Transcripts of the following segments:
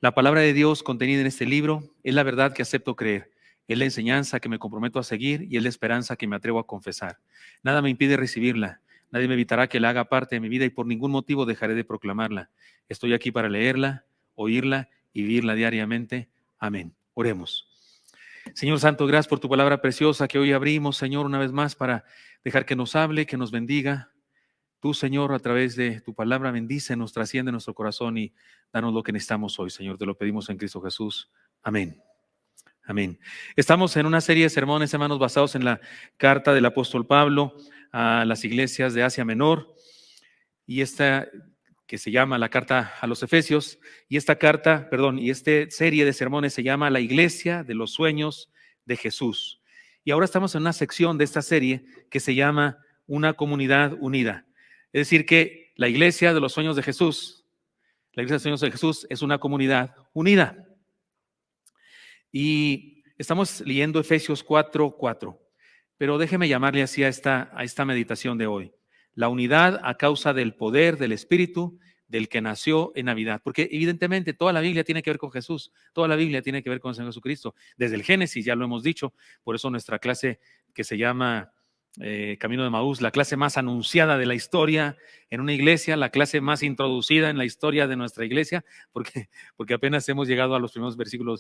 La palabra de Dios contenida en este libro es la verdad que acepto creer. Es la enseñanza que me comprometo a seguir y es la esperanza que me atrevo a confesar. Nada me impide recibirla. Nadie me evitará que la haga parte de mi vida y por ningún motivo dejaré de proclamarla. Estoy aquí para leerla, oírla y vivirla diariamente. Amén. Oremos. Señor Santo, gracias por tu palabra preciosa que hoy abrimos, Señor, una vez más para dejar que nos hable, que nos bendiga. Tú, Señor, a través de tu palabra, bendícenos, trasciende nuestro corazón y danos lo que necesitamos hoy, Señor. Te lo pedimos en Cristo Jesús. Amén. Amén. Estamos en una serie de sermones, hermanos, basados en la carta del apóstol Pablo a las iglesias de Asia Menor, y esta que se llama la carta a los Efesios, y esta serie de sermones se llama La Iglesia de los Sueños de Jesús. Y ahora estamos en una sección de esta serie que se llama Una Comunidad Unida. Es decir, que la Iglesia de los Sueños de Jesús, la Iglesia de los Sueños de Jesús es una comunidad unida. Y estamos leyendo Efesios 4:4, pero déjeme llamarle así a esta meditación de hoy. La unidad a causa del poder del Espíritu del que nació en Navidad. Porque evidentemente toda la Biblia tiene que ver con Jesús, toda la Biblia tiene que ver con el Señor Jesucristo. Desde el Génesis, ya lo hemos dicho, por eso nuestra clase que se llama Camino de Emaús, la clase más anunciada de la historia en una iglesia, la clase más introducida en la historia de nuestra iglesia, porque apenas hemos llegado a los primeros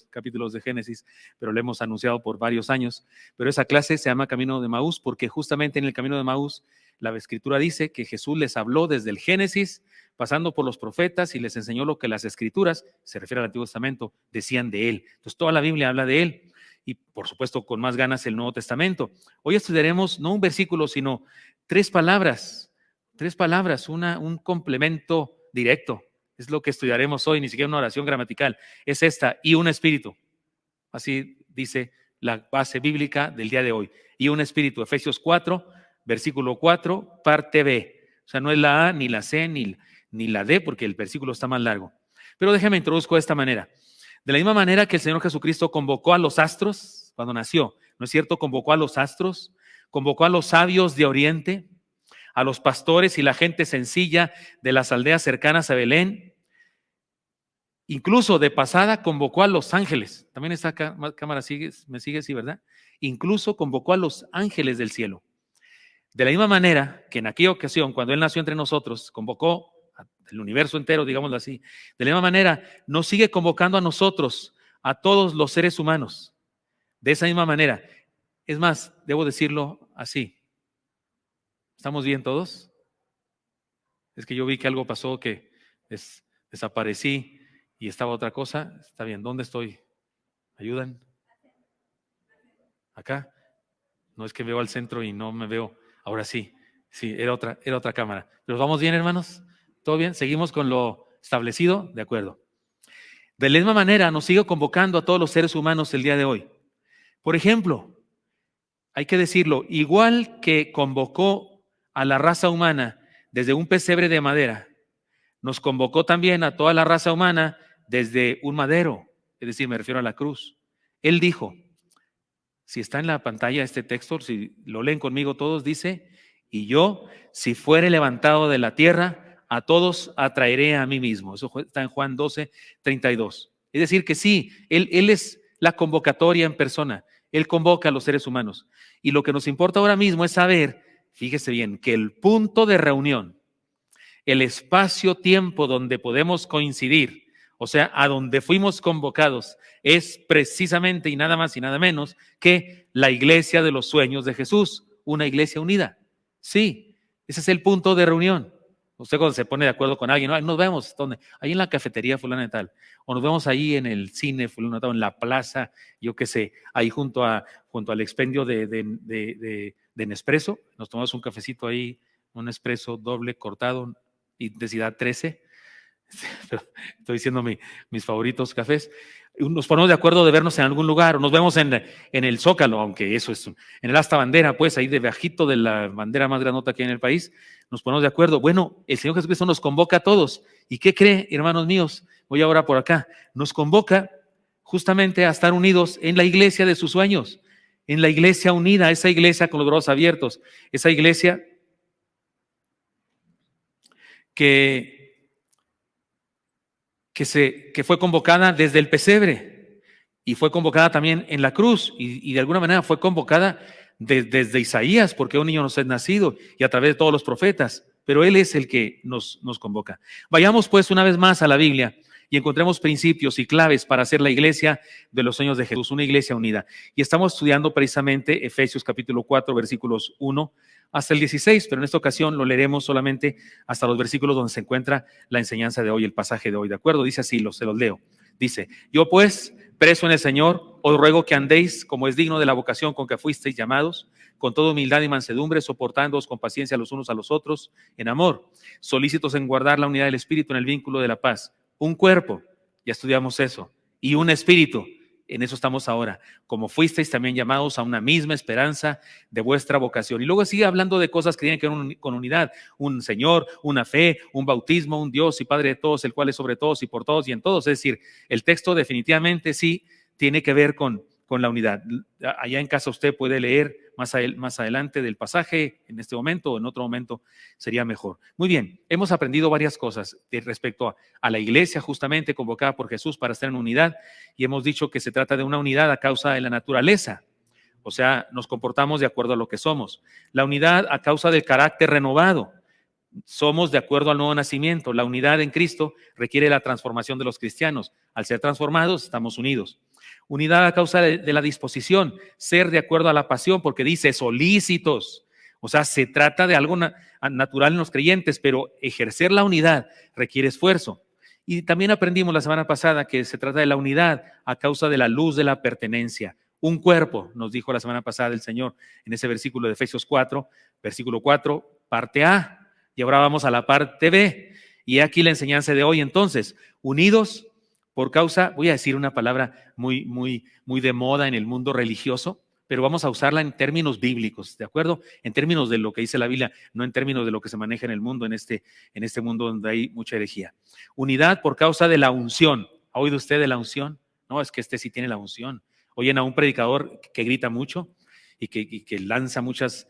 capítulos de Génesis, pero lo hemos anunciado por varios años. Pero esa clase se llama Camino de Emaús porque justamente en el Camino de Emaús la Escritura dice que Jesús les habló desde el Génesis, pasando por los profetas y les enseñó lo que las Escrituras, se refiere al Antiguo Testamento, decían de él. Entonces toda la Biblia habla de él. Y por supuesto con más ganas el Nuevo Testamento. Hoy estudiaremos no un versículo, sino tres palabras, un complemento directo. Es lo que estudiaremos hoy, ni siquiera una oración gramatical. Es esta, y un espíritu. Así dice la base bíblica del día de hoy. Y un espíritu, Efesios 4, versículo 4, parte B. O sea, no es la A, ni la C, ni la D, porque el versículo está más largo. Pero déjame introduzco de esta manera. De la misma manera que el Señor Jesucristo convocó a los astros cuando nació, ¿no es cierto? Convocó a los astros, convocó a los sabios de Oriente, a los pastores y la gente sencilla de las aldeas cercanas a Belén. Incluso de pasada convocó a los ángeles. También esta cámara me sigue, sí, ¿verdad? Incluso convocó a los ángeles del cielo. De la misma manera que en aquella ocasión, cuando Él nació entre nosotros, convocó el universo entero, digámoslo así. De la misma manera, nos sigue convocando a nosotros, a todos los seres humanos. De esa misma manera. Es más, debo decirlo así. ¿Estamos bien todos? Es que yo vi que algo pasó, que desaparecí y estaba otra cosa. Está bien, ¿dónde estoy? ¿Ayudan? ¿Acá? No es que veo al centro y no me veo. Ahora sí, era otra cámara. ¿Pero vamos bien, hermanos? ¿Todo bien? ¿Seguimos con lo establecido? De acuerdo. De la misma manera nos sigue convocando a todos los seres humanos el día de hoy. Por ejemplo, hay que decirlo, igual que convocó a la raza humana desde un pesebre de madera, nos convocó también a toda la raza humana desde un madero, es decir, me refiero a la cruz. Él dijo, si está en la pantalla este texto, si lo leen conmigo todos, dice, y yo, si fuere levantado de la tierra, a todos atraeré a mí mismo. Eso está en Juan 12:32. Es decir, que sí, él es la convocatoria en persona. Él convoca a los seres humanos. Y lo que nos importa ahora mismo es saber, fíjese bien, que el punto de reunión, el espacio-tiempo donde podemos coincidir, o sea, a donde fuimos convocados, es precisamente y nada más y nada menos que la iglesia de los sueños de Jesús, una iglesia unida. Sí, ese es el punto de reunión. Usted cuando se pone de acuerdo con alguien, nos vemos, ¿dónde? Ahí en la cafetería fulana de tal, o nos vemos ahí en el cine fulano de tal, en la plaza, yo qué sé, ahí junto al expendio de Nespresso, nos tomamos un cafecito ahí, un Nespresso doble cortado, intensidad 13, estoy diciendo mis favoritos cafés. Nos ponemos de acuerdo de vernos en algún lugar, o nos vemos en el Zócalo, aunque eso es en el asta bandera, pues ahí de bajito de la bandera más grandota que hay en el país, nos ponemos de acuerdo. Bueno, el Señor Jesucristo nos convoca a todos. ¿Y qué cree, hermanos míos? Voy ahora por acá. Nos convoca justamente a estar unidos en la iglesia de sus sueños, en la iglesia unida, esa iglesia con los brazos abiertos, esa iglesia que que fue convocada desde el pesebre y fue convocada también en la cruz y de alguna manera fue convocada desde Isaías, porque un niño nos es nacido y a través de todos los profetas, pero Él es el que nos convoca. Vayamos pues una vez más a la Biblia y encontremos principios y claves para hacer la iglesia de los sueños de Jesús, una iglesia unida. Y estamos estudiando precisamente Efesios capítulo 4, versículos 1 hasta el 16, pero en esta ocasión lo leeremos solamente hasta los versículos donde se encuentra la enseñanza de hoy, el pasaje de hoy, ¿de acuerdo? Dice así, se los leo. Dice, yo pues, preso en el Señor, os ruego que andéis como es digno de la vocación con que fuisteis llamados, con toda humildad y mansedumbre, soportándoos con paciencia los unos a los otros, en amor, solícitos en guardar la unidad del Espíritu en el vínculo de la paz. Un cuerpo, ya estudiamos eso, y un espíritu, en eso estamos ahora, como fuisteis también llamados a una misma esperanza de vuestra vocación. Y luego sigue hablando de cosas que tienen que ver con unidad, un Señor, una fe, un bautismo, un Dios y Padre de todos, el cual es sobre todos y por todos y en todos. Es decir, el texto definitivamente sí tiene que ver con la unidad. Allá en casa usted puede leer más adelante del pasaje, en este momento o en otro momento sería mejor. Muy bien, hemos aprendido varias cosas respecto a la iglesia justamente convocada por Jesús para estar en unidad y hemos dicho que se trata de una unidad a causa de la naturaleza, o sea, nos comportamos de acuerdo a lo que somos. La unidad a causa del carácter renovado. Somos de acuerdo al nuevo nacimiento. La unidad en Cristo requiere la transformación de los cristianos. Al ser transformados, estamos unidos. Unidad a causa de la disposición, ser de acuerdo a la pasión, porque dice solícitos. O sea, se trata de algo natural en los creyentes, pero ejercer la unidad requiere esfuerzo. Y también aprendimos la semana pasada que se trata de la unidad a causa de la luz de la pertenencia. Un cuerpo, nos dijo la semana pasada el Señor en ese versículo de Efesios 4, versículo 4, parte A. Y ahora vamos a la parte B. Y aquí la enseñanza de hoy, entonces, unidos por causa, voy a decir una palabra muy de moda en el mundo religioso, pero vamos a usarla en términos bíblicos, ¿de acuerdo? En términos de lo que dice la Biblia, no en términos de lo que se maneja en el mundo, en este mundo donde hay mucha herejía. Unidad por causa de la unción. ¿Ha oído usted de la unción? No, es que este sí tiene la unción. Oyen a un predicador que grita mucho y que lanza muchas,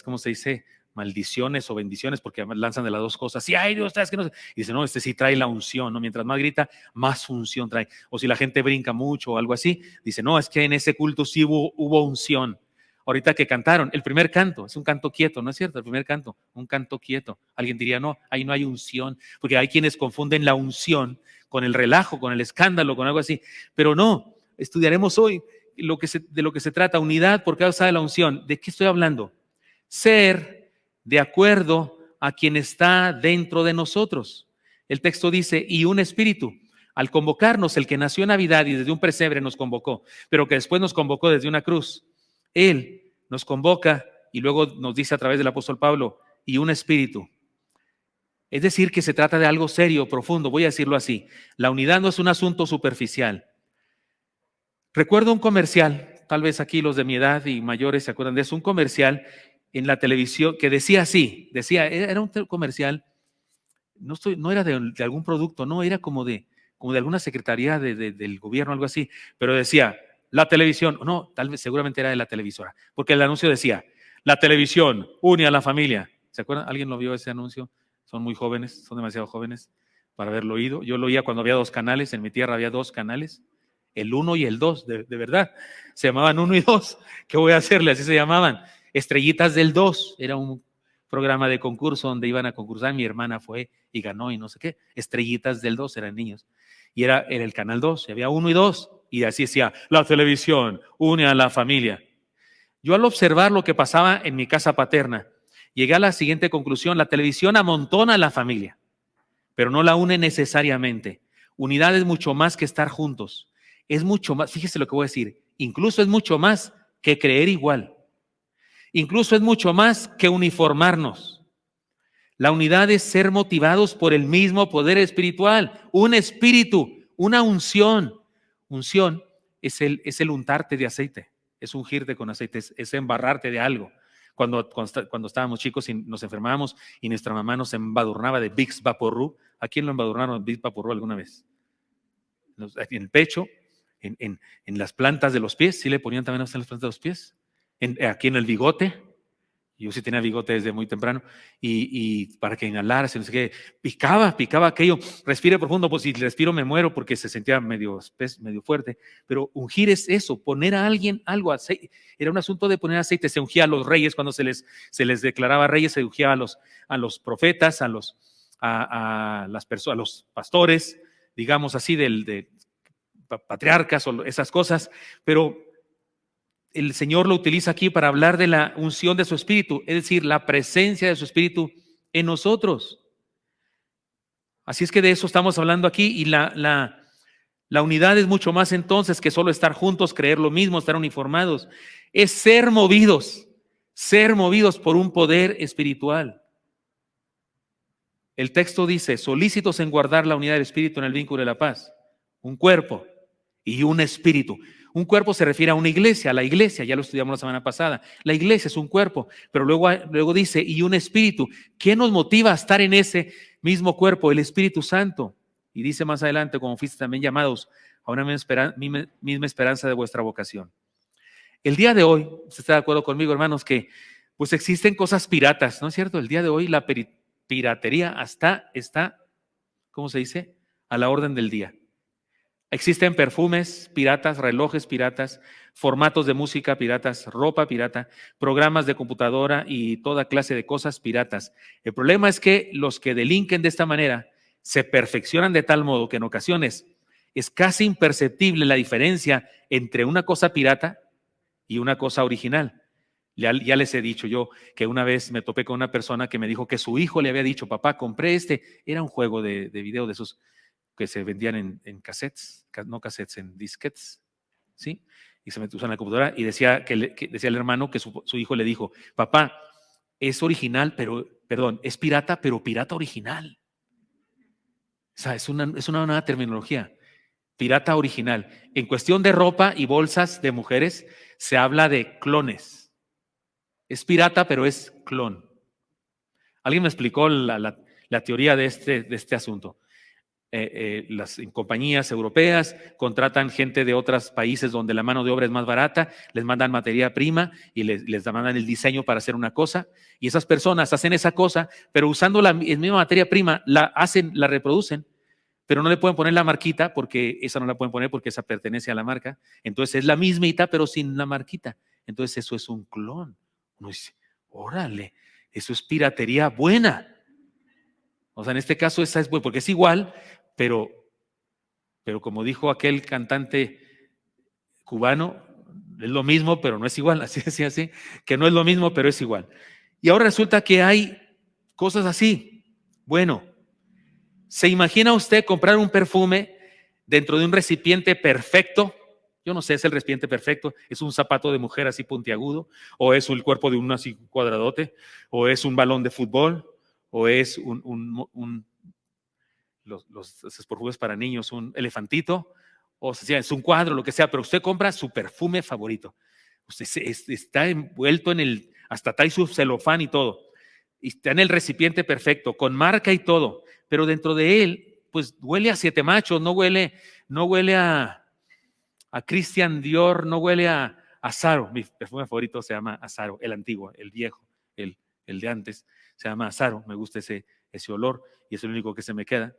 ¿cómo se dice?, maldiciones o bendiciones, porque lanzan de las dos cosas. Sí, ay, Dios, es que no. Y dice, no, este sí trae la unción, ¿no? Mientras más grita, más unción trae. O si la gente brinca mucho o algo así, dice, no, es que en ese culto sí hubo unción. Ahorita que cantaron, el primer canto, es un canto quieto, ¿no es cierto? El primer canto, un canto quieto. Alguien diría, no, ahí no hay unción, porque hay quienes confunden la unción con el relajo, con el escándalo, con algo así. Pero no, estudiaremos hoy de lo que se trata, unidad por causa de la unción. ¿De qué estoy hablando? Ser de acuerdo a quien está dentro de nosotros. El texto dice, y un espíritu, al convocarnos, el que nació en Navidad y desde un pesebre nos convocó, pero que después nos convocó desde una cruz. Él nos convoca y luego nos dice a través del apóstol Pablo, y un espíritu. Es decir, que se trata de algo serio, profundo, voy a decirlo así. La unidad no es un asunto superficial. Recuerdo un comercial, tal vez aquí los de mi edad y mayores se acuerdan de eso, un comercial en la televisión que decía así, era un comercial, no era de algún producto, no, era como de alguna secretaría del gobierno, algo así, pero decía, la televisión, no, tal vez seguramente era de la televisora, porque el anuncio decía, la televisión une a la familia. ¿Se acuerdan? ¿Alguien lo vio ese anuncio? Son muy jóvenes, son demasiado jóvenes para haberlo oído. Yo lo oía cuando había 2 canales, en mi tierra había 2 canales, el 1 y el 2, de verdad, se llamaban 1 y 2, ¿qué voy a hacerle? Así se llamaban. Estrellitas del 2, era un programa de concurso donde iban a concursar, mi hermana fue y ganó y no sé qué, Estrellitas del 2, eran niños, y era el canal 2, y había 1 y 2, y así decía, la televisión une a la familia. Yo al observar lo que pasaba en mi casa paterna, llegué a la siguiente conclusión, la televisión amontona a la familia, pero no la une necesariamente. Unidad es mucho más que estar juntos, es mucho más, fíjese lo que voy a decir, incluso es mucho más que creer igual. Incluso es mucho más que uniformarnos. La unidad es ser motivados por el mismo poder espiritual, un espíritu, una unción. Unción es el untarte de aceite, es ungirte con aceite, es embarrarte de algo. Cuando estábamos chicos y nos enfermábamos y nuestra mamá nos embadurnaba de Vicks Vaporub, ¿a quién lo embadurnaron Vicks Vaporub alguna vez? En el pecho, en las plantas de los pies, ¿sí le ponían también en las plantas de los pies? Aquí en el bigote, Yo sí tenía bigote desde muy temprano y para que inhalara, no sé qué, picaba aquello, respire profundo, pues si respiro me muero porque se sentía medio fuerte, pero ungir es eso, poner a alguien algo, aceite, era un asunto de poner aceite, se ungía a los reyes cuando se les declaraba reyes, se ungía a los profetas, a las personas, a los pastores, digamos así, de patriarcas o esas cosas, pero el Señor lo utiliza aquí para hablar de la unción de su Espíritu, es decir, la presencia de su Espíritu en nosotros. Así es que de eso estamos hablando aquí y la unidad es mucho más entonces que solo estar juntos, creer lo mismo, estar uniformados. Es ser movidos por un poder espiritual. El texto dice, solícitos en guardar la unidad del Espíritu en el vínculo de la paz. Un cuerpo y un espíritu. Un cuerpo se refiere a una iglesia, a la iglesia, ya lo estudiamos la semana pasada. La iglesia es un cuerpo, pero luego dice, y un espíritu. ¿Qué nos motiva a estar en ese mismo cuerpo? El Espíritu Santo. Y dice más adelante, como fuiste también llamados a una misma esperanza de vuestra vocación. El día de hoy, usted está de acuerdo conmigo, hermanos, que pues existen cosas piratas, ¿no es cierto? El día de hoy la piratería está, ¿cómo se dice? A la orden del día. Existen perfumes piratas, relojes piratas, formatos de música piratas, ropa pirata, programas de computadora y toda clase de cosas piratas. El problema es que los que delinquen de esta manera se perfeccionan de tal modo que en ocasiones es casi imperceptible la diferencia entre una cosa pirata y una cosa original. Ya les he dicho yo que una vez me topé con una persona que me dijo que su hijo le había dicho, papá, compré era un juego de video de esos que se vendían en cassettes, no cassettes, en disquetes, ¿sí? Y se metió en la computadora y decía el hermano que su hijo le dijo, papá, es original, es pirata, pero pirata original. O sea, es una nueva terminología, pirata original. En cuestión de ropa y bolsas de mujeres, se habla de clones. Es pirata, pero es clon. Alguien me explicó la teoría de este asunto. Las compañías europeas contratan gente de otros países donde la mano de obra es más barata, les mandan materia prima y les mandan el diseño para hacer una cosa, y esas personas hacen esa cosa, pero usando la misma materia prima, la reproducen, pero no le pueden poner la marquita porque esa no la pueden poner porque esa pertenece a la marca. Entonces es la mismita, pero sin la marquita. Entonces eso es un clon. Uno dice, órale, eso es piratería buena. O sea, en este caso esa es buena porque es igual, pero como dijo aquel cantante cubano, es lo mismo, pero no es igual, así, que no es lo mismo, pero es igual. Y ahora resulta que hay cosas así. Bueno, ¿se imagina usted comprar un perfume dentro de un recipiente perfecto? Yo no sé, es el recipiente perfecto, es un zapato de mujer así puntiagudo, o es el cuerpo de un así cuadradote, o es un balón de fútbol, o es esos perfumes para niños, un elefantito, o sea, es un cuadro, lo que sea, pero usted compra su perfume favorito. Usted está envuelto hasta trae su celofán y todo, y está en el recipiente perfecto, con marca y todo, pero dentro de él, pues huele a Siete Machos, no huele a Christian Dior, no huele a Azaro. Mi perfume favorito se llama Azaro, el antiguo, el viejo, el de antes, se llama Azaro, me gusta ese olor y es el único que se me queda.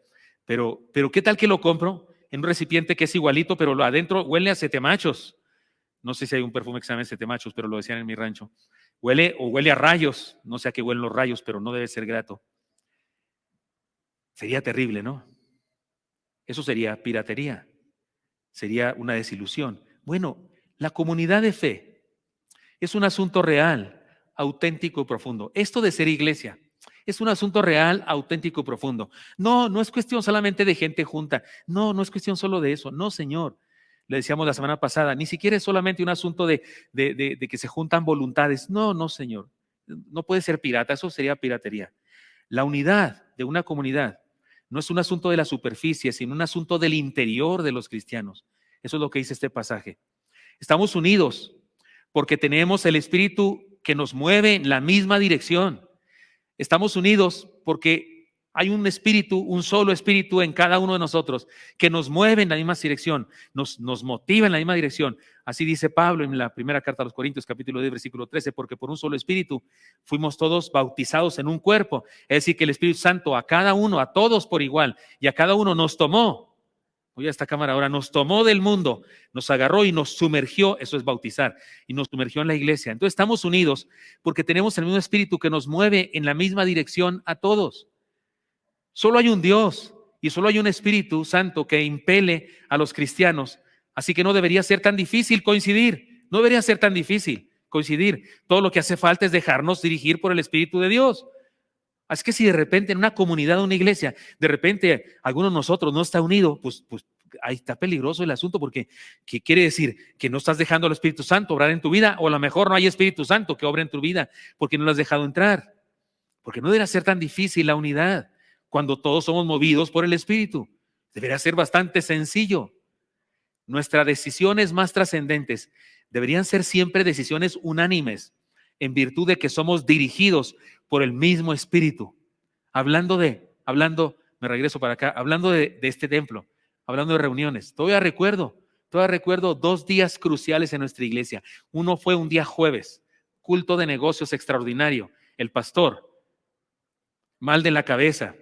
Pero ¿qué tal que lo compro en un recipiente que es igualito, pero adentro huele a Siete Machos? No sé si hay un perfume que se llama Siete Machos, pero lo decían en mi rancho. Huele a rayos, no sé a qué huelen los rayos, pero no debe ser grato. Sería terrible, ¿no? Eso sería piratería, sería una desilusión. Bueno, la comunidad de fe es un asunto real, auténtico y profundo. Esto de ser iglesia es un asunto real, auténtico y profundo. No es cuestión solamente de gente junta. No es cuestión solo de eso. No, Señor. Le decíamos la semana pasada, ni siquiera es solamente un asunto de que se juntan voluntades. No, Señor. No puede ser pirata, eso sería piratería. La unidad de una comunidad no es un asunto de la superficie, sino un asunto del interior de los cristianos. Eso es lo que dice este pasaje. Estamos unidos porque tenemos el Espíritu que nos mueve en la misma dirección. Estamos unidos porque Hay un espíritu, un solo espíritu en cada uno de nosotros que nos mueve en la misma dirección, nos motiva en la misma dirección. Así dice Pablo en la primera carta a los Corintios, capítulo 10, versículo 13, porque por un solo espíritu fuimos todos bautizados en un cuerpo. Es decir, que el Espíritu Santo a cada uno, a todos por igual, y a cada uno nos tomó. Voy a esta cámara ahora, nos tomó del mundo, nos agarró y nos sumergió, eso es bautizar, y nos sumergió en la iglesia. Entonces estamos unidos porque tenemos el mismo espíritu que nos mueve en la misma dirección a todos. Solo hay un Dios y solo hay un Espíritu Santo que impele a los cristianos. Así que no debería ser tan difícil coincidir. No debería ser tan difícil coincidir. Todo lo que hace falta es dejarnos dirigir por el Espíritu de Dios. Así que si de repente en una comunidad, una iglesia, de repente alguno de nosotros no está unido, pues ahí está peligroso el asunto, porque ¿qué quiere decir? Que no estás dejando al Espíritu Santo obrar en tu vida, o a lo mejor no hay Espíritu Santo que obre en tu vida porque no lo has dejado entrar. Porque no debería ser tan difícil la unidad cuando todos somos movidos por el Espíritu. Debería ser bastante sencillo. Nuestras decisiones más trascendentes deberían ser siempre decisiones unánimes, en virtud de que somos dirigidos por el mismo Espíritu. Me regreso para acá, hablando de este templo, hablando de reuniones. Todavía recuerdo 2 días cruciales en nuestra iglesia. Uno fue un día jueves, culto de negocios extraordinario. El pastor, mal de la cabeza,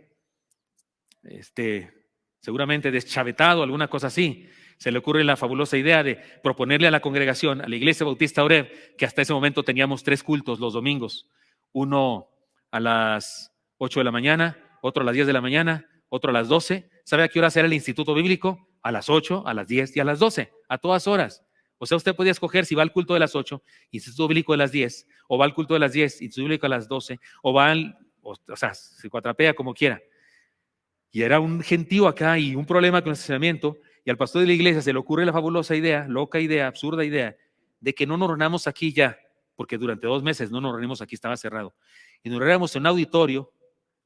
seguramente deschavetado, alguna cosa así, se le ocurre la fabulosa idea de proponerle a la congregación, a la Iglesia Bautista Oreb, que hasta ese momento teníamos 3 cultos los domingos, uno a las 8 de la mañana, otro a las 10 de la mañana, otro a las 12. ¿Sabe a qué hora era el instituto bíblico? A las 8, a las 10 y a las 12, a todas horas. O sea, usted podía escoger si va al culto de las 8, instituto bíblico de las 10, o va al culto de las 10, instituto bíblico a las 12, o va o sea, se cuatrapea como quiera. Y era un gentío acá y un problema con el estacionamiento, y al pastor de la iglesia se le ocurre la fabulosa idea, loca idea, absurda idea, de que no nos reunamos aquí ya, porque durante 2 meses no nos reunimos aquí, estaba cerrado, y nos reunimos en un auditorio.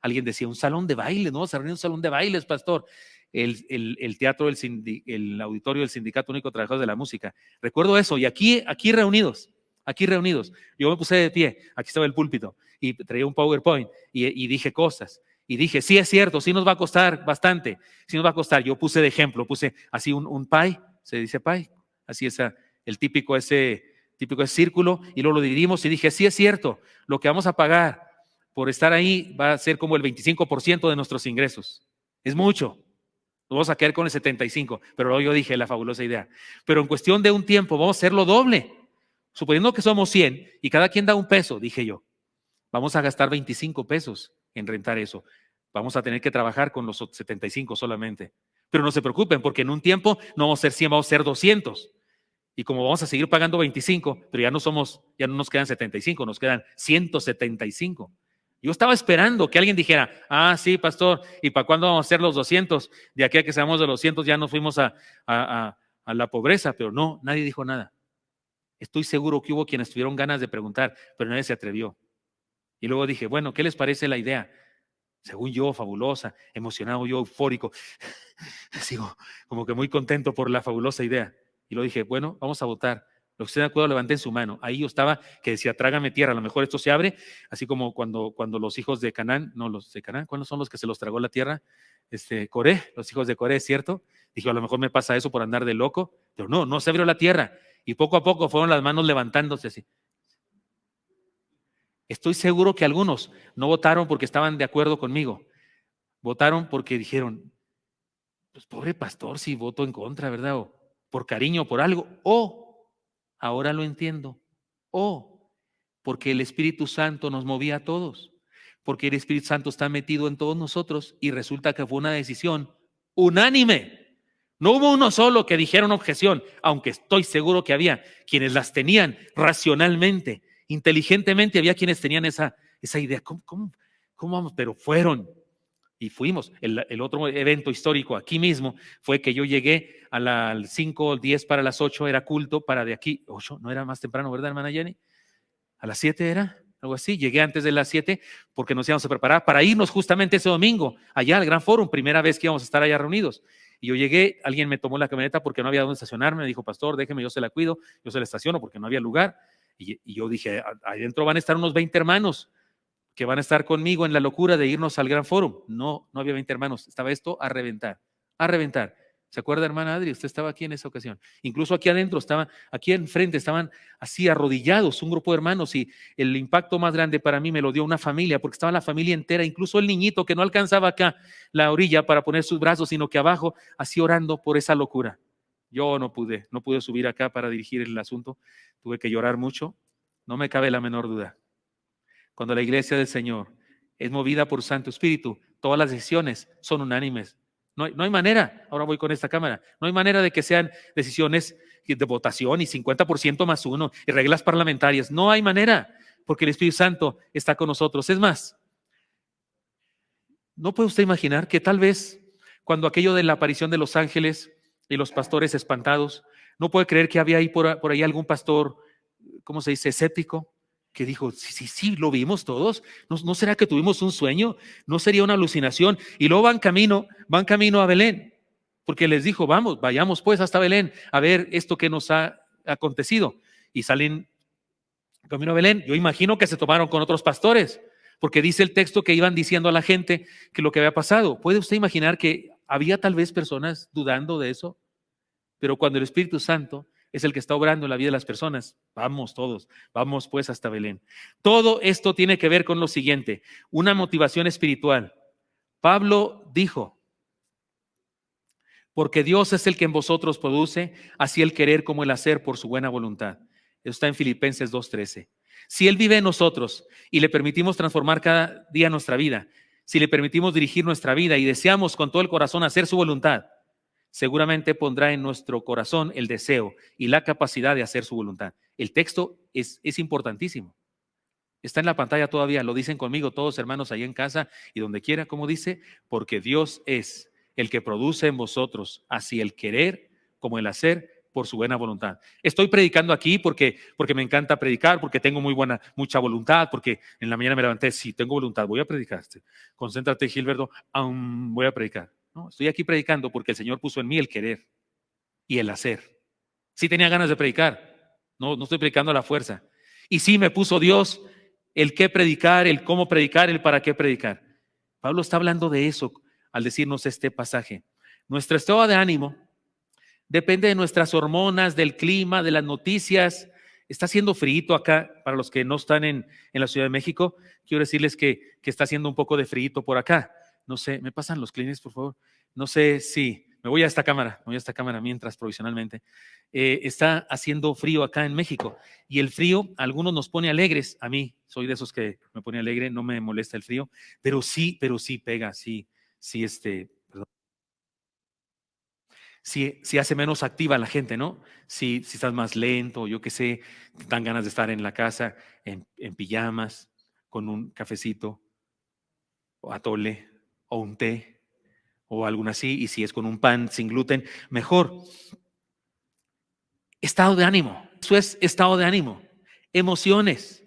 Alguien decía, un salón de baile, no, se reunió un salón de bailes, pastor. El teatro, el auditorio del Sindicato Único de Trabajadores de la Música. Recuerdo eso, y aquí reunidos. Yo me puse de pie, aquí estaba el púlpito, y traía un PowerPoint, y dije cosas. Y dije, sí es cierto, sí nos va a costar bastante, sí nos va a costar. Yo puse de ejemplo, puse así un pie, se dice pie, así es el típico ese círculo, y luego lo dividimos y dije, sí es cierto, lo que vamos a pagar por estar ahí va a ser como el 25% de nuestros ingresos. Es mucho, nos vamos a quedar con el 75%, pero luego yo dije la fabulosa idea. Pero en cuestión de un tiempo vamos a hacerlo doble, suponiendo que somos 100 y cada quien da $1, dije yo. Vamos a gastar 25 pesos en rentar eso. Vamos a tener que trabajar con los 75 solamente. Pero no se preocupen, porque en un tiempo no vamos a ser 100, vamos a ser 200. Y como vamos a seguir pagando 25, pero ya no nos quedan 75, nos quedan 175. Yo estaba esperando que alguien dijera, sí, pastor, ¿y para cuándo vamos a hacer los 200? De aquí a que seamos de los 200 ya nos fuimos a la pobreza, pero no, nadie dijo nada. Estoy seguro que hubo quienes tuvieron ganas de preguntar, pero nadie se atrevió. Y luego dije, bueno, ¿qué les parece la idea? Según yo, fabulosa, emocionado yo, eufórico, sigo como que muy contento por la fabulosa idea. Y luego dije, bueno, vamos a votar. Los que estén de acuerdo, levanten su mano. Ahí yo estaba, que decía, trágame tierra, a lo mejor esto se abre, así como cuando los hijos de Canaán, no los de Canaán, ¿cuáles son los que se los tragó la tierra? Coré, los hijos de Coré, ¿cierto? Dije, a lo mejor me pasa eso por andar de loco, pero no se abrió la tierra. Y poco a poco fueron las manos levantándose así. Estoy seguro que algunos no votaron porque estaban de acuerdo conmigo. Votaron porque dijeron, pues pobre pastor, si voto en contra, ¿verdad? O por cariño, por algo. O, ahora lo entiendo. O, porque el Espíritu Santo nos movía a todos. Porque el Espíritu Santo está metido en todos nosotros y resulta que fue una decisión unánime. No hubo uno solo que dijera una objeción, aunque estoy seguro que había quienes las tenían racionalmente, inteligentemente, había quienes tenían esa idea. ¿Cómo vamos? Pero fueron y fuimos. El otro evento histórico aquí mismo fue que yo llegué a las 5, 10 para las 8, era culto para de aquí, 8, no era más temprano, ¿verdad, hermana Jenny? A las 7 era, algo así, llegué antes de las 7 porque nos íbamos a preparar para irnos justamente ese domingo, allá al Gran Fórum, primera vez que íbamos a estar allá reunidos. Y yo llegué, alguien me tomó la camioneta porque no había dónde estacionarme, me dijo, pastor, déjeme, yo se la cuido, yo se la estaciono porque no había lugar. Y yo dije, ahí dentro van a estar unos 20 hermanos. que van a estar conmigo en la locura de irnos al Gran Fórum. No, no había 20 hermanos, estaba esto a reventar, a reventar. ¿Se acuerda, hermana Adri? Usted estaba aquí en esa ocasión. Incluso aquí adentro, aquí enfrente, estaban así arrodillados un grupo de hermanos, y el impacto más grande para mí me lo dio una familia, porque estaba la familia entera, incluso el niñito que no alcanzaba acá la orilla para poner sus brazos, sino que abajo, así orando por esa locura. Yo no pude subir acá para dirigir el asunto, tuve que llorar mucho, no me cabe la menor duda. Cuando la iglesia del Señor es movida por Santo Espíritu, todas las decisiones son unánimes. No hay manera, ahora voy con esta cámara, no hay manera de que sean decisiones de votación y 50% más uno y reglas parlamentarias. No hay manera, porque el Espíritu Santo está con nosotros. Es más, ¿no puede usted imaginar que tal vez cuando aquello de la aparición de los ángeles y los pastores espantados, no puede creer que había ahí por ahí algún pastor, ¿cómo se dice?, escéptico, que dijo, sí, lo vimos todos. ¿No será que tuvimos un sueño? ¿No sería una alucinación? Y luego van camino a Belén, porque les dijo, vayamos pues hasta Belén a ver esto que nos ha acontecido. Y salen camino a Belén. Yo imagino que se tomaron con otros pastores, porque dice el texto que iban diciendo a la gente que lo que había pasado. ¿Puede usted imaginar que había tal vez personas dudando de eso? Pero cuando el Espíritu Santo es el que está obrando en la vida de las personas, vamos todos, vamos pues hasta Belén. Todo esto tiene que ver con lo siguiente, una motivación espiritual. Pablo dijo, porque Dios es el que en vosotros produce así el querer como el hacer por su buena voluntad. Eso está en Filipenses 2:13. Si Él vive en nosotros y le permitimos transformar cada día nuestra vida, si le permitimos dirigir nuestra vida y deseamos con todo el corazón hacer su voluntad, seguramente pondrá en nuestro corazón el deseo y la capacidad de hacer su voluntad. El texto es importantísimo. Está en la pantalla todavía, lo dicen conmigo todos, hermanos, ahí en casa y donde quiera, como dice, porque Dios es el que produce en vosotros así el querer como el hacer por su buena voluntad. Estoy predicando aquí porque me encanta predicar, porque tengo mucha voluntad, porque en la mañana me levanté, sí, tengo voluntad, voy a predicar. Concéntrate, Gilberto, voy a predicar. No, estoy aquí predicando porque el Señor puso en mí el querer y el hacer. Sí tenía ganas de predicar, no estoy predicando a la fuerza. Y sí me puso Dios el qué predicar, el cómo predicar, el para qué predicar. Pablo está hablando de eso al decirnos este pasaje. Nuestro estado de ánimo depende de nuestras hormonas, del clima, de las noticias. Está haciendo frío acá, para los que no están en la Ciudad de México, quiero decirles que está haciendo un poco de frío por acá. No sé, ¿me pasan los clines, por favor? No sé si, me voy a esta cámara mientras provisionalmente. Está haciendo frío acá en México y el frío a algunos nos pone alegres. A mí, soy de esos que me pone alegre, no me molesta el frío, pero sí pega, sí, si hace menos activa la gente, ¿no? Si estás más lento, yo qué sé, te dan ganas de estar en la casa, en pijamas, con un cafecito, o atole, o un té, o algo así, y si es con un pan sin gluten, mejor. Estado de ánimo, eso es estado de ánimo, emociones.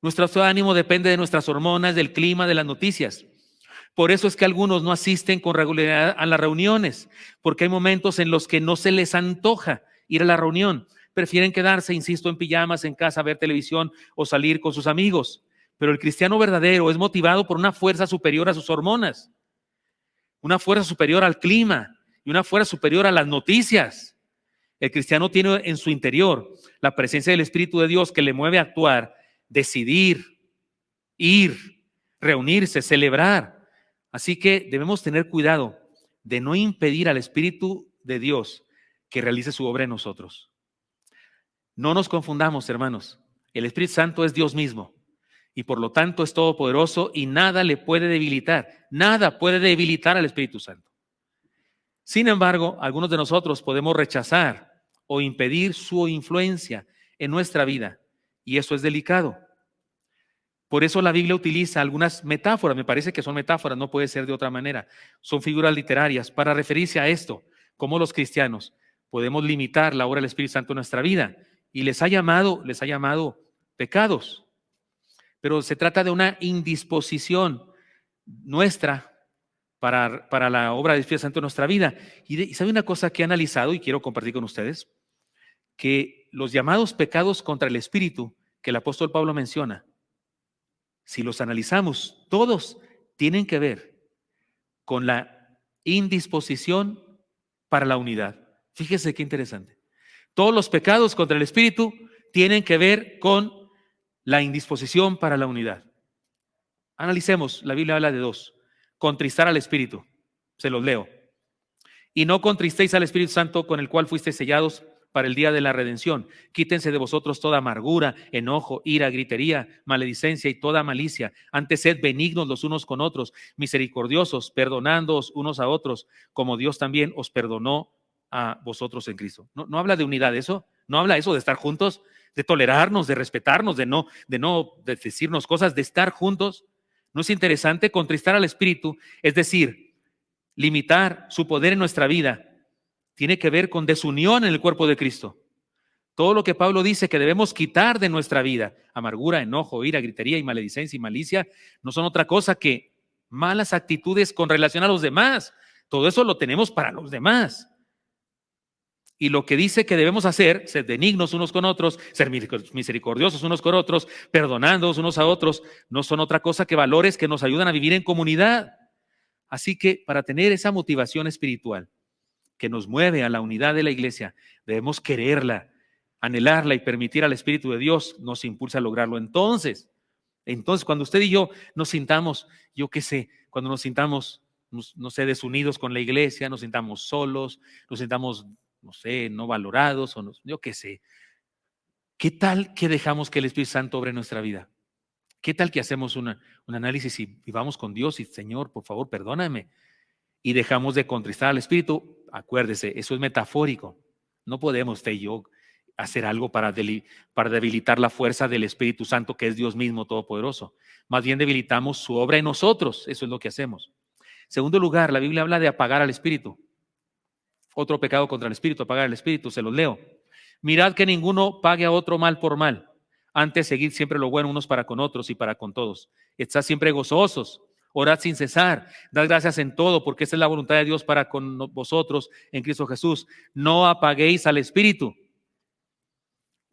Nuestro estado de ánimo depende de nuestras hormonas, del clima, de las noticias. Por eso es que algunos no asisten con regularidad a las reuniones, porque hay momentos en los que no se les antoja ir a la reunión. Prefieren quedarse, insisto, en pijamas, en casa, ver televisión o salir con sus amigos. Pero el cristiano verdadero es motivado por una fuerza superior a sus hormonas, una fuerza superior al clima y una fuerza superior a las noticias. El cristiano tiene en su interior la presencia del Espíritu de Dios que le mueve a actuar, decidir, ir, reunirse, celebrar. Así que debemos tener cuidado de no impedir al Espíritu de Dios que realice su obra en nosotros. No nos confundamos, hermanos. El Espíritu Santo es Dios mismo y por lo tanto es todopoderoso y nada le puede debilitar. Nada puede debilitar al Espíritu Santo. Sin embargo, algunos de nosotros podemos rechazar o impedir su influencia en nuestra vida y eso es delicado. Por eso la Biblia utiliza algunas metáforas, me parece que son metáforas, no puede ser de otra manera. Son figuras literarias para referirse a esto, cómo los cristianos podemos limitar la obra del Espíritu Santo en nuestra vida. Y les ha llamado pecados. Pero se trata de una indisposición nuestra para la obra del Espíritu Santo en nuestra vida. Y sabe una cosa que he analizado y quiero compartir con ustedes, que los llamados pecados contra el Espíritu que el apóstol Pablo menciona, si los analizamos, todos tienen que ver con la indisposición para la unidad. Fíjese qué interesante. Todos los pecados contra el Espíritu tienen que ver con la indisposición para la unidad. Analicemos, la Biblia habla de dos. Contristar al Espíritu, se los leo. Y no contristéis al Espíritu Santo, con el cual fuisteis sellados para el día de la redención. Quítense de vosotros toda amargura, enojo, ira, gritería, maledicencia y toda malicia. Antes sed benignos los unos con otros, misericordiosos, perdonándoos unos a otros, como Dios también os perdonó a vosotros en Cristo. No habla de unidad eso, no habla eso de estar juntos, de tolerarnos, de respetarnos, de decirnos cosas, de estar juntos. ¿No es interesante? Contristar al Espíritu, es decir, limitar su poder en nuestra vida, tiene que ver con desunión en el cuerpo de Cristo. Todo lo que Pablo dice que debemos quitar de nuestra vida, amargura, enojo, ira, gritería y maledicencia y malicia, no son otra cosa que malas actitudes con relación a los demás. Todo eso lo tenemos para los demás. Y lo que dice que debemos hacer, ser benignos unos con otros, ser misericordiosos unos con otros, perdonándonos unos a otros, no son otra cosa que valores que nos ayudan a vivir en comunidad. Así que para tener esa motivación espiritual que nos mueve a la unidad de la iglesia, debemos quererla, anhelarla y permitir al Espíritu de Dios nos impulse a lograrlo. Entonces, cuando usted y yo nos sintamos, yo qué sé, cuando nos sintamos, no sé, desunidos con la iglesia, nos sintamos solos, nos sintamos, no sé, no valorados, yo qué sé, ¿qué tal que dejamos que el Espíritu Santo obre en nuestra vida? ¿Qué tal que hacemos un análisis y vamos con Dios y Señor, por favor, perdóname? Y dejamos de contristar al Espíritu. Acuérdese, eso es metafórico. No podemos usted y yo hacer algo para debilitar la fuerza del Espíritu Santo, que es Dios mismo todopoderoso. Más bien debilitamos su obra en nosotros. Eso es lo que hacemos. Segundo lugar, la Biblia habla de apagar al Espíritu. Otro pecado contra el Espíritu, apagar al Espíritu, se los leo. Mirad que ninguno pague a otro mal por mal. Antes seguid siempre lo bueno unos para con otros y para con todos. Estad siempre gozosos, orad sin cesar, dad gracias en todo, porque esa es la voluntad de Dios para con vosotros en Cristo Jesús. No apaguéis al Espíritu,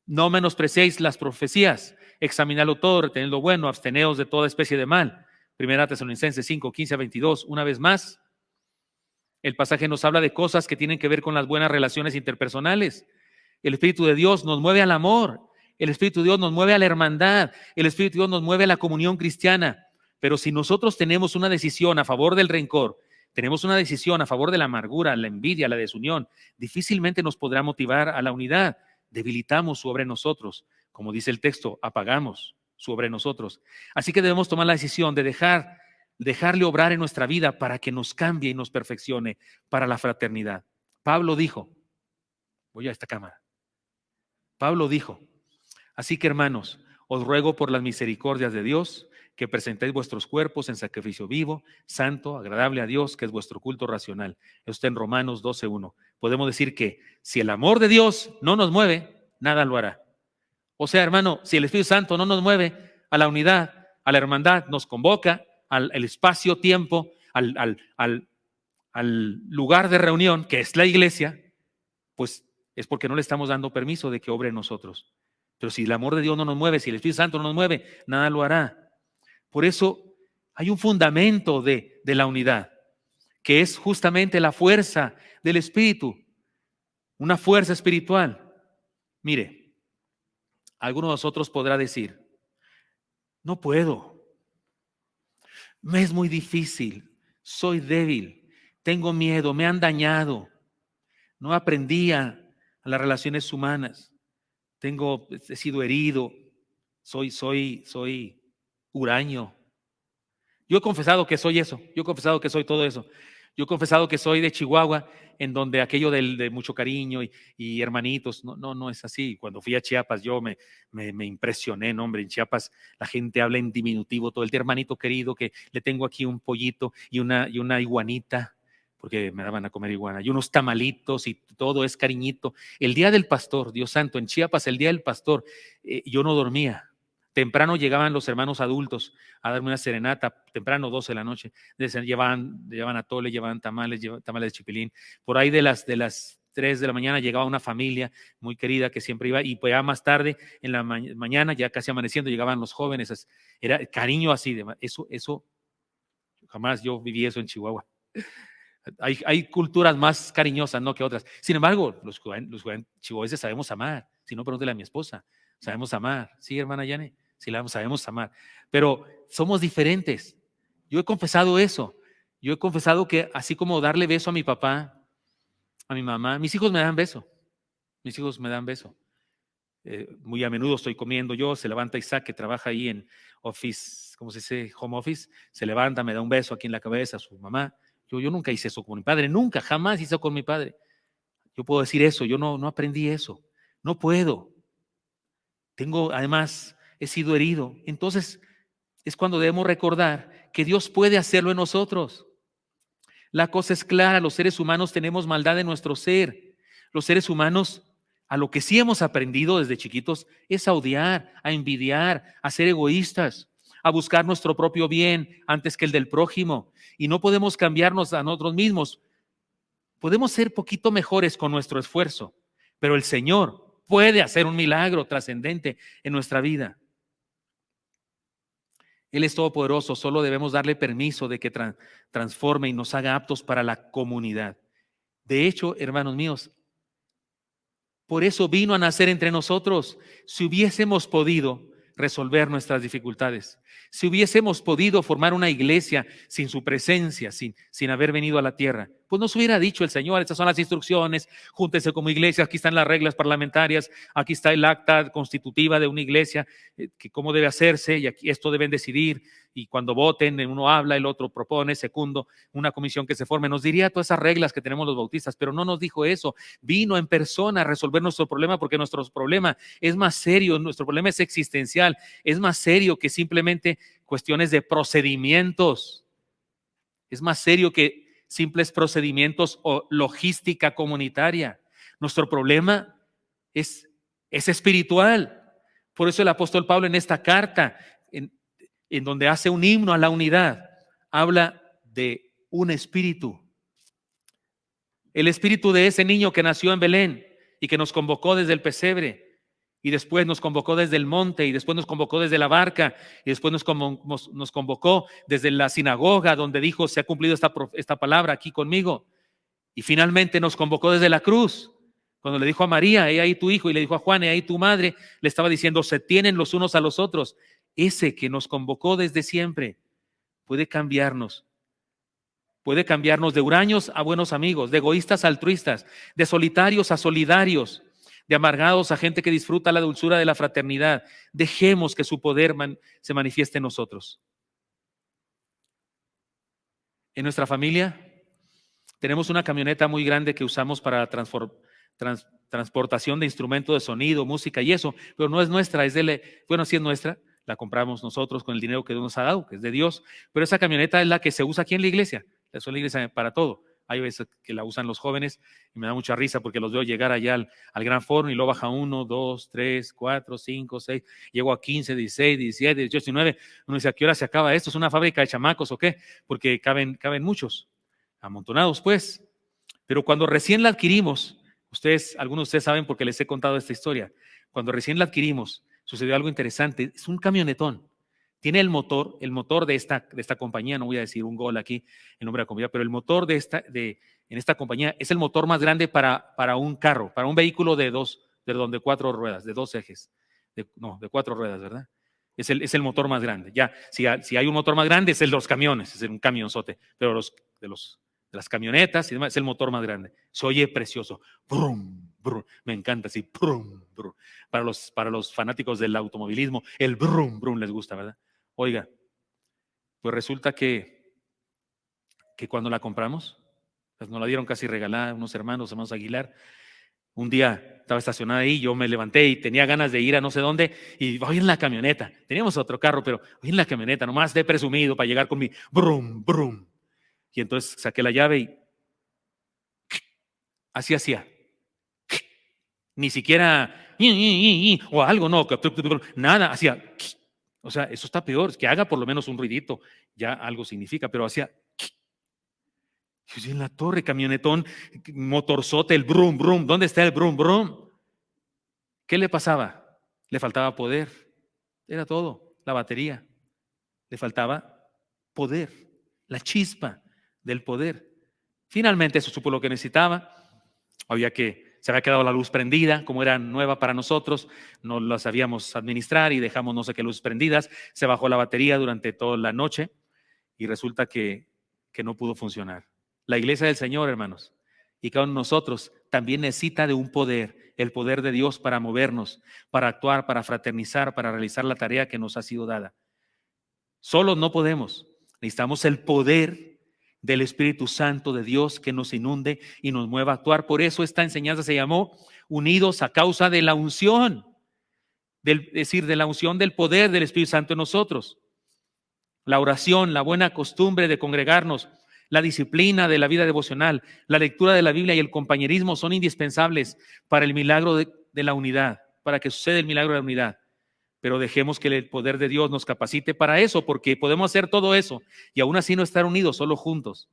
no menospreciéis las profecías, examinadlo todo, retened lo bueno, absteneos de toda especie de mal. Primera Tesalonicenses 5, 15 a 22. Una vez más, el pasaje nos habla de cosas que tienen que ver con las buenas relaciones interpersonales. El Espíritu de Dios nos mueve al amor. El Espíritu de Dios nos mueve a la hermandad. El Espíritu de Dios nos mueve a la comunión cristiana. Pero si nosotros tenemos una decisión a favor del rencor, tenemos una decisión a favor de la amargura, la envidia, la desunión, difícilmente nos podrá motivar a la unidad. Debilitamos su obra en nosotros. Como dice el texto, apagamos su obra en nosotros. Así que debemos tomar la decisión de dejarle obrar en nuestra vida para que nos cambie y nos perfeccione para la fraternidad. Pablo dijo, voy a esta cámara. Pablo dijo, así que hermanos, os ruego por las misericordias de Dios que presentéis vuestros cuerpos en sacrificio vivo, santo, agradable a Dios, que es vuestro culto racional. Esto está en Romanos 12:1. Podemos decir que si el amor de Dios no nos mueve, nada lo hará. O sea, hermano, si el Espíritu Santo no nos mueve a la unidad, a la hermandad, nos convoca al espacio-tiempo, al lugar de reunión, que es la iglesia, pues es porque no le estamos dando permiso de que obre en nosotros. Pero si el amor de Dios no nos mueve, si el Espíritu Santo no nos mueve, nada lo hará. Por eso hay un fundamento de la unidad, que es justamente la fuerza del Espíritu, una fuerza espiritual. Mire, alguno de nosotros podrá decir, no puedo, me es muy difícil, soy débil, tengo miedo, me han dañado, no aprendí a las relaciones humanas, he sido herido, soy huraño. Yo he confesado que soy eso, yo he confesado que soy todo eso. Yo he confesado que soy de Chihuahua, en donde aquello de mucho cariño y hermanitos, no es así. Cuando fui a Chiapas yo me impresioné, ¿no? Hombre, en Chiapas la gente habla en diminutivo todo el día, hermanito querido, que le tengo aquí un pollito y una iguanita, porque me daban a comer iguana, y unos tamalitos y todo es cariñito. El día del pastor, Dios santo, en Chiapas, el día del pastor, yo no dormía. Temprano llegaban los hermanos adultos a darme una serenata, temprano 12 de la noche, llevaban atole, llevaban tamales de chipilín. Por ahí de las 3 de la mañana llegaba una familia muy querida que siempre iba, y pues ya más tarde, en la mañana, ya casi amaneciendo, llegaban los jóvenes. Era cariño así, eso, jamás yo viví eso en Chihuahua. Hay culturas más cariñosas, ¿no?, que otras. Sin embargo, los chihuahuenses sabemos amar. Si no, pregúntale a mi esposa. Sabemos amar. Sí, hermana Yane, sí, sabemos amar. Pero somos diferentes. Yo he confesado eso. Yo he confesado que así como darle beso a mi papá, a mi mamá, mis hijos me dan beso. Mis hijos me dan beso. Muy a menudo estoy comiendo yo, se levanta Isaac, que trabaja ahí en office, ¿cómo se dice? Home office. Se levanta, me da un beso aquí en la cabeza a su mamá. Yo nunca hice eso con mi padre, nunca, jamás hice eso con mi padre. Yo puedo decir eso, yo no aprendí eso. No puedo. Además, he sido herido. Entonces, es cuando debemos recordar que Dios puede hacerlo en nosotros. La cosa es clara, los seres humanos tenemos maldad en nuestro ser. Los seres humanos, a lo que sí hemos aprendido desde chiquitos, es a odiar, a envidiar, a ser egoístas, a buscar nuestro propio bien antes que el del prójimo. Y no podemos cambiarnos a nosotros mismos. Podemos ser poquito mejores con nuestro esfuerzo, pero el Señor puede hacer un milagro trascendente en nuestra vida. Él es todopoderoso, solo debemos darle permiso de que transforme y nos haga aptos para la comunidad. De hecho, hermanos míos, por eso vino a nacer entre nosotros. Si hubiésemos podido resolver nuestras dificultades, si hubiésemos podido formar una iglesia sin su presencia, sin haber venido a la tierra, pues nos hubiera dicho el Señor: estas son las instrucciones, júntense como iglesia, aquí están las reglas parlamentarias, aquí está el acta constitutiva de una iglesia, que cómo debe hacerse, y aquí esto deben decidir, y cuando voten, uno habla, el otro propone, segundo, una comisión que se forme. Nos diría todas esas reglas que tenemos los bautistas, pero no nos dijo eso. Vino en persona a resolver nuestro problema, porque nuestro problema es más serio, nuestro problema es existencial, es más serio que simplemente cuestiones de procedimientos, es más serio que simples procedimientos o logística comunitaria. Nuestro problema es espiritual. Por eso el apóstol Pablo, en esta carta, en donde hace un himno a la unidad, habla de un espíritu. El espíritu de ese niño que nació en Belén y que nos convocó desde el pesebre, y después nos convocó desde el monte, y después nos convocó desde la barca, y después nos convocó desde la sinagoga, donde dijo: se ha cumplido esta palabra aquí conmigo. Y finalmente nos convocó desde la cruz, cuando le dijo a María: he ahí tu hijo, y le dijo a Juan: he ahí tu madre. Le estaba diciendo: se tienen los unos a los otros. Ese que nos convocó desde siempre puede cambiarnos de huraños a buenos amigos, de egoístas a altruistas, de solitarios a solidarios, de amargados a gente que disfruta la dulzura de la fraternidad. Dejemos que su poder se manifieste en nosotros. En nuestra familia tenemos una camioneta muy grande que usamos para transportación de instrumentos de sonido, música y eso, pero no es nuestra, sí es nuestra, la compramos nosotros con el dinero que Dios nos ha dado, que es de Dios, pero esa camioneta es la que se usa aquí en la iglesia. La usa en la iglesia para todo. Hay veces que la usan los jóvenes y me da mucha risa porque los veo llegar allá al gran foro, y luego baja 1, 2, 3, 4, 5, 6, llego a 15, 16, 17, 18, 19. Uno dice: ¿a qué hora se acaba esto? ¿Es una fábrica de chamacos o qué? Porque caben muchos, amontonados pues. Pero cuando recién la adquirimos, algunos de ustedes saben porque les he contado esta historia, cuando recién la adquirimos sucedió algo interesante. Es un camionetón. Tiene el motor de esta compañía, no voy a decir un gol aquí en nombre de la compañía, pero el motor en esta compañía es el motor más grande para un carro, para un vehículo de 4 ruedas, de 2 ejes, de 4 ruedas, ¿verdad? Es el motor más grande. Ya, si hay un motor más grande, es el de los camiones, es un camionzote, pero de las camionetas y demás, es el motor más grande. Se oye precioso. Brum, brum. Me encanta así. Brum, brum. Para los fanáticos del automovilismo, el brum, brum les gusta, ¿verdad? Oiga, pues resulta que cuando la compramos, pues nos la dieron casi regalada unos hermanos Aguilar. Un día estaba estacionada ahí, yo me levanté y tenía ganas de ir a no sé dónde, y voy en la camioneta. Teníamos otro carro, pero voy en la camioneta, nomás de presumido para llegar con mi brum, brum. Y entonces saqué la llave y así hacía. Ni siquiera o algo, no, nada, hacía. O sea, eso está peor, que haga por lo menos un ruidito, ya algo significa, pero hacía. Yo sí, en la torre, camionetón, motorzote, el brum, brum. ¿Dónde está el brum, brum? ¿Qué le pasaba? Le faltaba poder. Era todo, la batería. Le faltaba poder, la chispa del poder. Finalmente eso supo lo que necesitaba. Se había quedado la luz prendida, como era nueva para nosotros, no la sabíamos administrar y dejamos no sé qué luces prendidas. Se bajó la batería durante toda la noche y resulta que no pudo funcionar. La iglesia del Señor, hermanos, y cada uno de nosotros también necesita de un poder, el poder de Dios para movernos, para actuar, para fraternizar, para realizar la tarea que nos ha sido dada. Solos no podemos. Necesitamos el poder del Espíritu Santo de Dios que nos inunde y nos mueva a actuar. Por eso esta enseñanza se llamó Unidos a causa de la unción, es decir, de la unción del poder del Espíritu Santo en nosotros. La oración, la buena costumbre de congregarnos, la disciplina de la vida devocional, la lectura de la Biblia y el compañerismo son indispensables para el milagro de la unidad, para que suceda el milagro de la unidad. Pero dejemos que el poder de Dios nos capacite para eso, porque podemos hacer todo eso y aún así no estar unidos, solo juntos.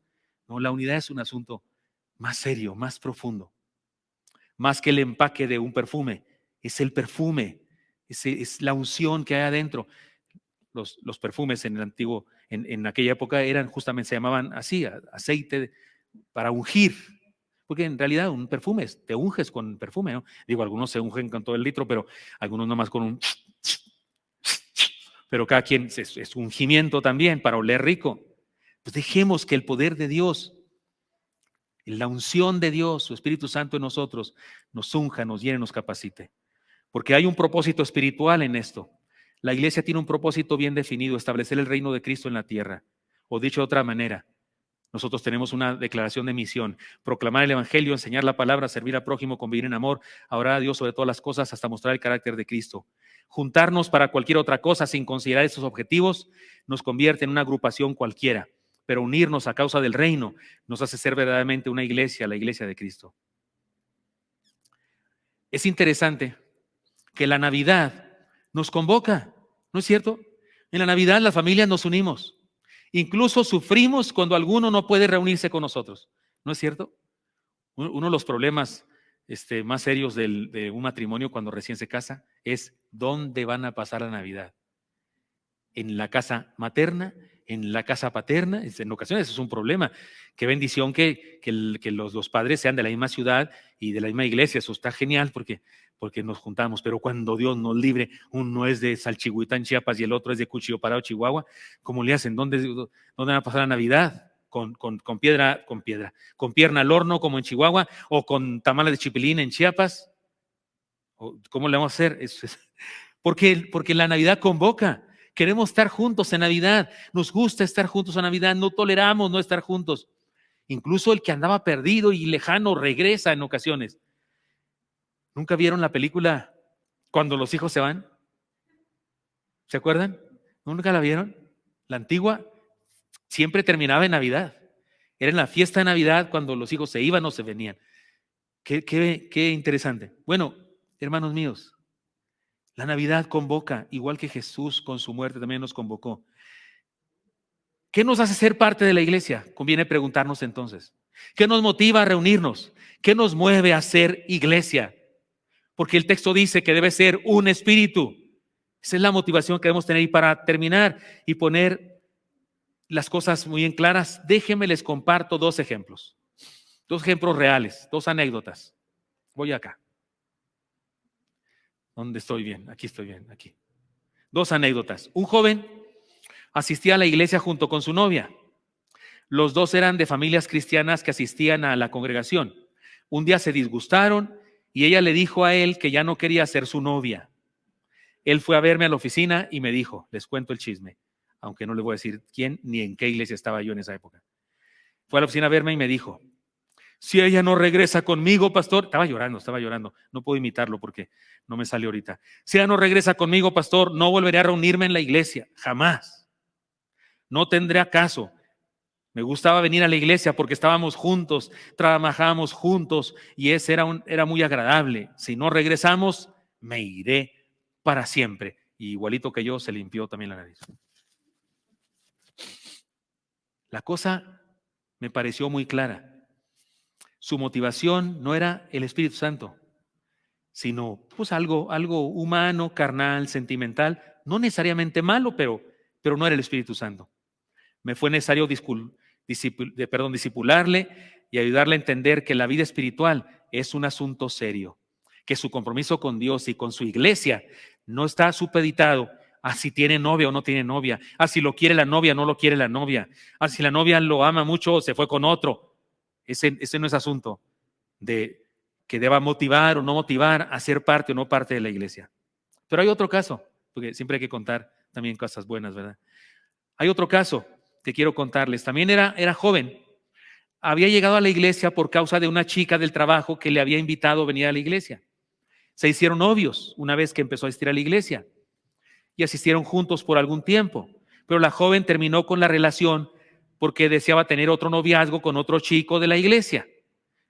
No, la unidad es un asunto más serio, más profundo, más que el empaque de un perfume. Es el perfume, es la unción que hay adentro. Los perfumes en el antiguo, en aquella época eran justamente, se llamaban así, aceite para ungir. Porque en realidad un perfume te unges con perfume, ¿no? Digo, algunos se ungen con todo el litro, pero algunos nomás con un... Pero cada quien es ungimiento también para oler rico. Pues dejemos que el poder de Dios, la unción de Dios, su Espíritu Santo en nosotros, nos unja, nos llene, nos capacite. Porque hay un propósito espiritual en esto. La iglesia tiene un propósito bien definido, establecer el reino de Cristo en la tierra. O dicho de otra manera, nosotros tenemos una declaración de misión: proclamar el evangelio, enseñar la palabra, servir al prójimo, convivir en amor, adorar a Dios sobre todas las cosas hasta mostrar el carácter de Cristo. Juntarnos para cualquier otra cosa sin considerar esos objetivos nos convierte en una agrupación cualquiera, pero unirnos a causa del reino nos hace ser verdaderamente una iglesia, la iglesia de Cristo. Es interesante que la Navidad nos convoca, ¿no es cierto? En la Navidad las familias nos unimos. Incluso sufrimos cuando alguno no puede reunirse con nosotros, ¿no es cierto? Uno de los problemas más serios de un matrimonio cuando recién se casa es dónde van a pasar la Navidad. En la casa materna, en la casa paterna. En ocasiones es un problema. Qué bendición que los padres sean de la misma ciudad y de la misma iglesia. Eso está genial porque nos juntamos. Pero cuando Dios nos libre, uno es de Salchihuitán, Chiapas, y el otro es de Cuchillo Parado, Chihuahua, ¿cómo le hacen? ¿Dónde van a pasar la Navidad? ¿Con pierna al horno como en Chihuahua, o con tamales de chipilín en Chiapas? ¿Cómo le vamos a hacer? Porque la Navidad convoca. Queremos estar juntos en Navidad. Nos gusta estar juntos en Navidad. No toleramos no estar juntos. Incluso el que andaba perdido y lejano regresa en ocasiones. ¿Nunca vieron la película Cuando los hijos se van? ¿Se acuerdan? ¿Nunca la vieron? La antigua siempre terminaba en Navidad. Era en la fiesta de Navidad cuando los hijos se iban o se venían. Qué interesante. Bueno, hermanos míos, la Navidad convoca, igual que Jesús con su muerte también nos convocó. ¿Qué nos hace ser parte de la iglesia? Conviene preguntarnos entonces. ¿Qué nos motiva a reunirnos? ¿Qué nos mueve a ser iglesia? Porque el texto dice que debe ser un espíritu. Esa es la motivación que debemos tener. Y para terminar y poner las cosas muy en claras, déjenme les comparto dos ejemplos reales, dos anécdotas. Voy acá. ¿Dónde estoy bien? Aquí estoy bien, aquí. Dos anécdotas. Un joven asistía a la iglesia junto con su novia. Los dos eran de familias cristianas que asistían a la congregación. Un día se disgustaron y ella le dijo a él que ya no quería ser su novia. Él fue a verme a la oficina y me dijo, les cuento el chisme, aunque no le voy a decir quién ni en qué iglesia estaba yo en esa época. Fue a la oficina a verme y me dijo, si ella no regresa conmigo, pastor, estaba llorando, no puedo imitarlo porque no me sale ahorita. Si ella no regresa conmigo, pastor, no volveré a reunirme en la iglesia, jamás. No tendré caso. Me gustaba venir a la iglesia porque estábamos juntos, trabajábamos juntos y ese era muy agradable. Si no regresamos, me iré para siempre. Y igualito que yo, se limpió también la nariz. La cosa me pareció muy clara. Su motivación no era el Espíritu Santo, sino pues algo humano, carnal, sentimental, no necesariamente malo, pero no era el Espíritu Santo. Me fue necesario discipularle y ayudarle a entender que la vida espiritual es un asunto serio, que su compromiso con Dios y con su iglesia no está supeditado a si tiene novia o no tiene novia, a si lo quiere la novia o no lo quiere la novia, a si la novia lo ama mucho o se fue con otro. Ese no es asunto de que deba motivar o no motivar a ser parte o no parte de la iglesia. Pero hay otro caso, porque siempre hay que contar también cosas buenas, ¿verdad? Hay otro caso que quiero contarles. También era joven. Había llegado a la iglesia por causa de una chica del trabajo que le había invitado a venir a la iglesia. Se hicieron novios una vez que empezó a asistir a la iglesia y asistieron juntos por algún tiempo. Pero la joven terminó con la relación porque deseaba tener otro noviazgo con otro chico de la iglesia.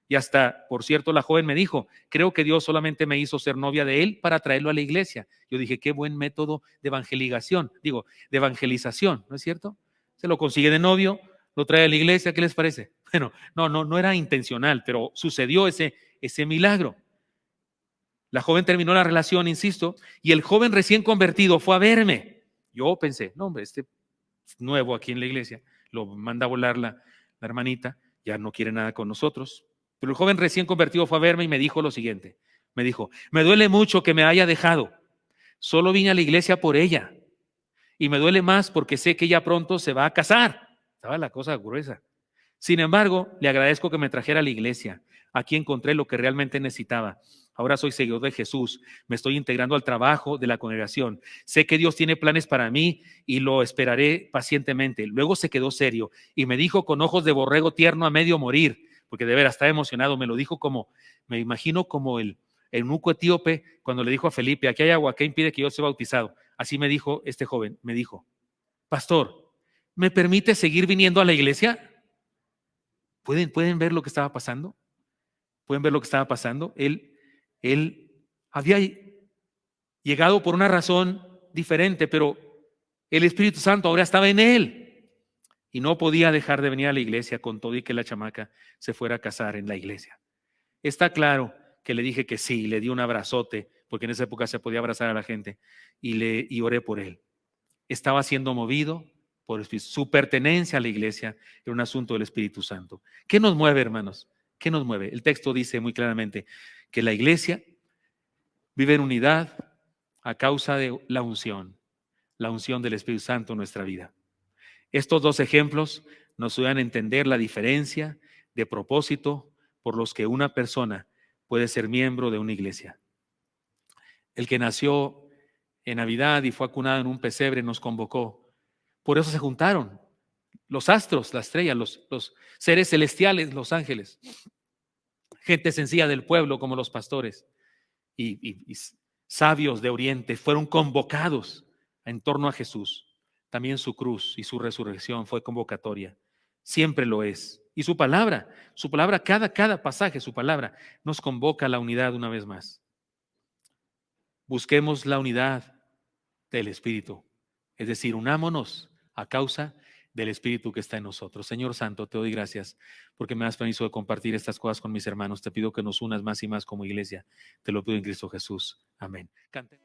Y hasta, por cierto, la joven me dijo, creo que Dios solamente me hizo ser novia de él para traerlo a la iglesia. Yo dije, qué buen método de de evangelización, ¿no es cierto? Se lo consigue de novio, lo trae a la iglesia, ¿qué les parece? Bueno, no era intencional, pero sucedió ese milagro. La joven terminó la relación, insisto, y el joven recién convertido fue a verme. Yo pensé, no hombre, este nuevo aquí en la iglesia, lo manda a volar la hermanita, ya no quiere nada con nosotros. Pero el joven recién convertido fue a verme y me dijo lo siguiente. Me dijo, me duele mucho que me haya dejado. Solo vine a la iglesia por ella. Y me duele más porque sé que ella pronto se va a casar. Estaba la cosa gruesa. Sin embargo, le agradezco que me trajera a la iglesia. Aquí encontré lo que realmente necesitaba. Ahora soy seguidor de Jesús. Me estoy integrando al trabajo de la congregación. Sé que Dios tiene planes para mí y lo esperaré pacientemente. Luego se quedó serio y me dijo con ojos de borrego tierno a medio morir, porque de veras estaba emocionado. Me lo dijo me imagino como el eunuco etíope cuando le dijo a Felipe, aquí hay agua, ¿qué impide que yo sea bautizado? Así me dijo este joven, me dijo, pastor, ¿me permite seguir viniendo a la iglesia? ¿Pueden ver lo que estaba pasando? ¿Pueden ver lo que estaba pasando? Él había llegado por una razón diferente, pero el Espíritu Santo ahora estaba en él y no podía dejar de venir a la iglesia con todo y que la chamaca se fuera a casar en la iglesia. Está claro que le dije que sí, le di un abrazote, porque en esa época se podía abrazar a la gente, y oré por él. Estaba siendo movido por el Espíritu. Su pertenencia a la iglesia era un asunto del Espíritu Santo. ¿Qué nos mueve, hermanos? ¿Qué nos mueve? El texto dice muy claramente que la iglesia vive en unidad a causa de la unción del Espíritu Santo en nuestra vida. Estos dos ejemplos nos ayudan a entender la diferencia de propósito por los que una persona puede ser miembro de una iglesia. El que nació en Navidad y fue acunado en un pesebre nos convocó. Por eso se juntaron los astros, la estrella, los seres celestiales, los ángeles, gente sencilla del pueblo como los pastores y sabios de Oriente fueron convocados en torno a Jesús. También su cruz y su resurrección fue convocatoria. Siempre lo es. Y su palabra, cada pasaje, su palabra, nos convoca a la unidad una vez más. Busquemos la unidad del Espíritu. Es decir, unámonos a causa del Espíritu que está en nosotros. Señor Santo, te doy gracias porque me das permiso de compartir estas cosas con mis hermanos. Te pido que nos unas más y más como iglesia. Te lo pido en Cristo Jesús. Amén. Cante.